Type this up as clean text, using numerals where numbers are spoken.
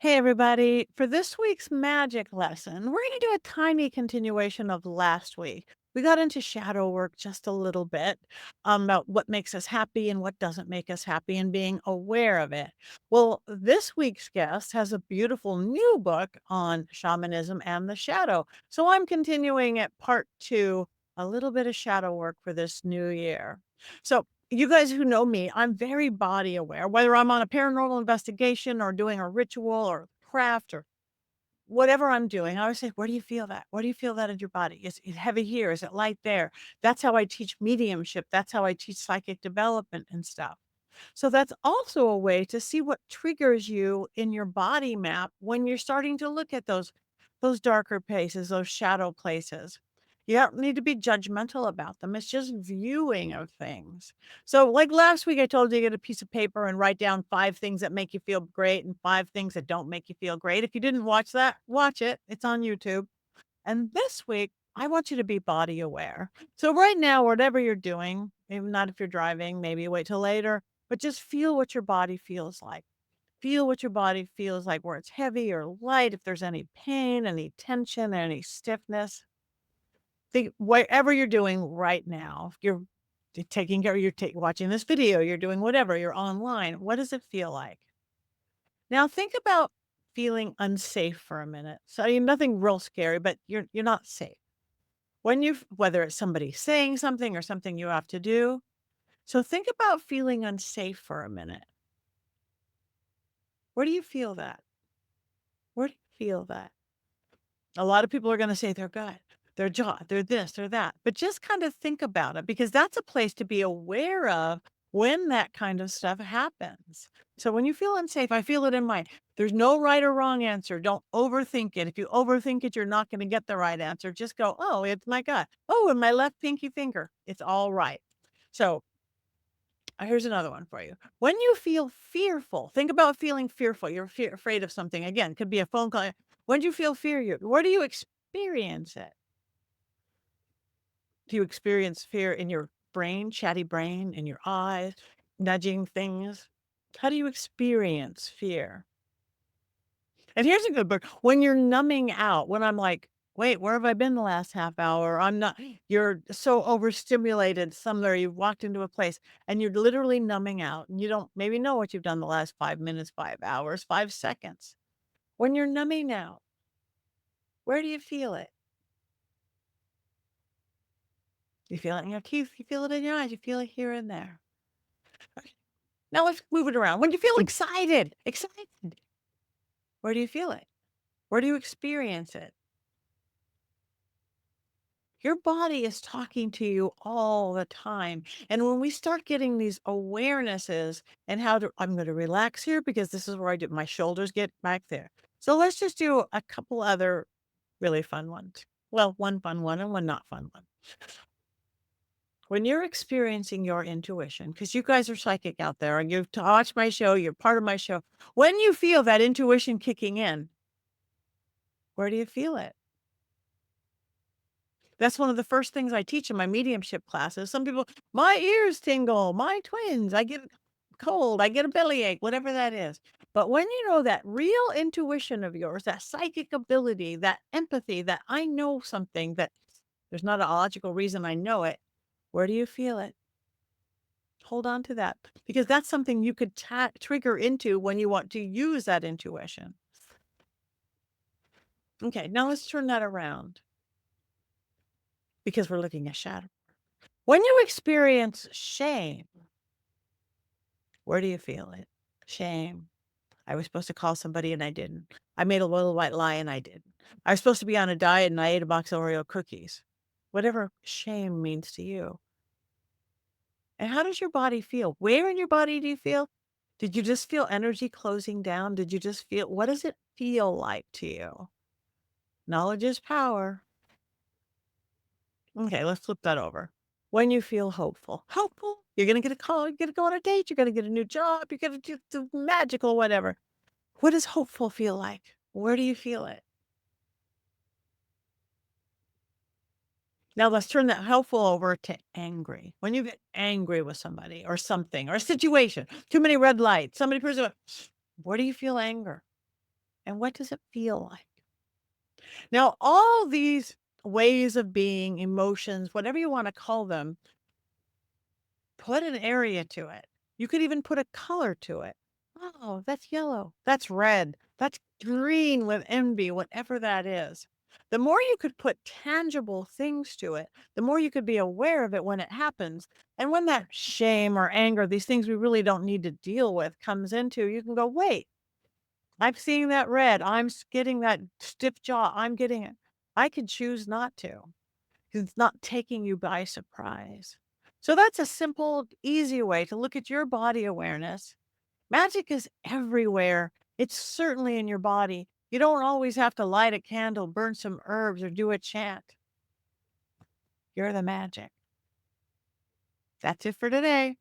Hey, everybody. For this week's magic lesson, we're going to do a tiny continuation of last week. We got into shadow work just a little bit about what makes us happy and what doesn't make us happy and being aware of it. Well, this week's guest has a beautiful new book on shamanism and the shadow. So I'm continuing at part two, a little bit of shadow work for this new year. So you guys who know me, I'm very body aware, whether I'm on a paranormal investigation or doing a ritual or craft or whatever I'm doing. I always say, where do you feel that? Where do you feel that in your body? Is it heavy here? Is it light there? That's how I teach mediumship. That's how I teach psychic development and stuff. So that's also a way to see what triggers you in your body map when you're starting to look at those darker places, those shadow places. You don't need to be judgmental about them. It's just viewing of things. So like last week I told you to get a piece of paper and write down 5 things that make you feel great and 5 things that don't make you feel great. If you didn't watch that, watch it. It's on YouTube. And this week, I want you to be body aware. So right now, whatever you're doing, maybe not if you're driving, maybe wait till later, but just feel what your body feels like. Feel what your body feels like, where it's heavy or light, if there's any pain, any tension, any stiffness. Think whatever you're doing right now, if you're taking care, watching this video, you're doing whatever, you're online. What does it feel like? Now think about feeling unsafe for a minute. So nothing real scary, but you're not safe. When you whether it's somebody saying something or something you have to do. So think about feeling unsafe for a minute. Where do you feel that? Where do you feel that? A lot of people are gonna say their gut, their jaw, their this, their that, but just kind of think about it because that's a place to be aware of when that kind of stuff happens. So when you feel unsafe, I feel it in mine. There's no right or wrong answer. Don't overthink it. If you overthink it, you're not going to get the right answer. Just go, oh, it's my gut. Oh, and my left pinky finger. It's all right. So here's another one for you. When you feel fearful, think about feeling fearful. You're afraid of something. Again, could be a phone call. When do you feel fear? Where do you experience it? Do you experience fear in your brain, chatty brain, in your eyes, nudging things? How do you experience fear? And here's a good book. When you're numbing out, when I'm like, wait, where have I been the last half hour? I'm not, you're so overstimulated somewhere. You've walked into a place and you're literally numbing out and you don't maybe know what you've done the last 5 minutes, 5 hours, 5 seconds. When you're numbing out, where do you feel it? You feel it in your teeth. You feel it in your eyes. You feel it here and there. Okay. Now let's move it around. When you feel excited, where do you feel it? Where do you experience it? Your body is talking to you all the time. And when we start getting these awarenesses and I'm going to relax here because this is where I do my shoulders get back there. So let's just do a couple other really fun ones. Well, one fun one and one not fun one. When you're experiencing your intuition, because you guys are psychic out there and you've watched my show, you're part of my show. When you feel that intuition kicking in, where do you feel it? That's one of the first things I teach in my mediumship classes. Some people, my ears tingle, my twins, I get cold, I get a bellyache, whatever that is. But when you know that real intuition of yours, that psychic ability, that empathy, that I know something that there's not a logical reason I know it, where do you feel it? Hold on to that because that's something you could trigger into when you want to use that intuition. Okay, now let's turn that around because we're looking at shadow. When you experience shame, where do you feel it? Shame. I was supposed to call somebody and I didn't. I made a little white lie and I didn't. I was supposed to be on a diet and I ate a box of Oreo cookies. Whatever shame means to you. And how does your body feel? Where in your body do you feel? Did you just feel energy closing down? Did you just feel, what does it feel like to you? Knowledge is power. Okay, let's flip that over. When you feel hopeful, you're going to get a call, you're going to go on a date, you're going to get a new job, you're going to do the magical, whatever. What does hopeful feel like? Where do you feel it? Now let's turn that helpful over to angry. When you get angry with somebody or something or a situation, too many red lights, somebody, where do you feel anger? And what does it feel like? Now, all these ways of being, emotions, whatever you want to call them, put an area to it. You could even put a color to it. Oh, that's yellow. That's red. That's green with envy, whatever that is. The more you could put tangible things to it, the more you could be aware of it when it happens. And when that shame or anger, these things we really don't need to deal with, comes into, you can go, wait, I'm seeing that red. Getting that stiff jaw. I'm getting it. I could choose not to, because it's not taking you by surprise. So that's a simple, easy way to look at your body awareness. Magic is everywhere. It's certainly in your body. You don't always have to light a candle, burn some herbs, or do a chant. You're the magic. That's it for today.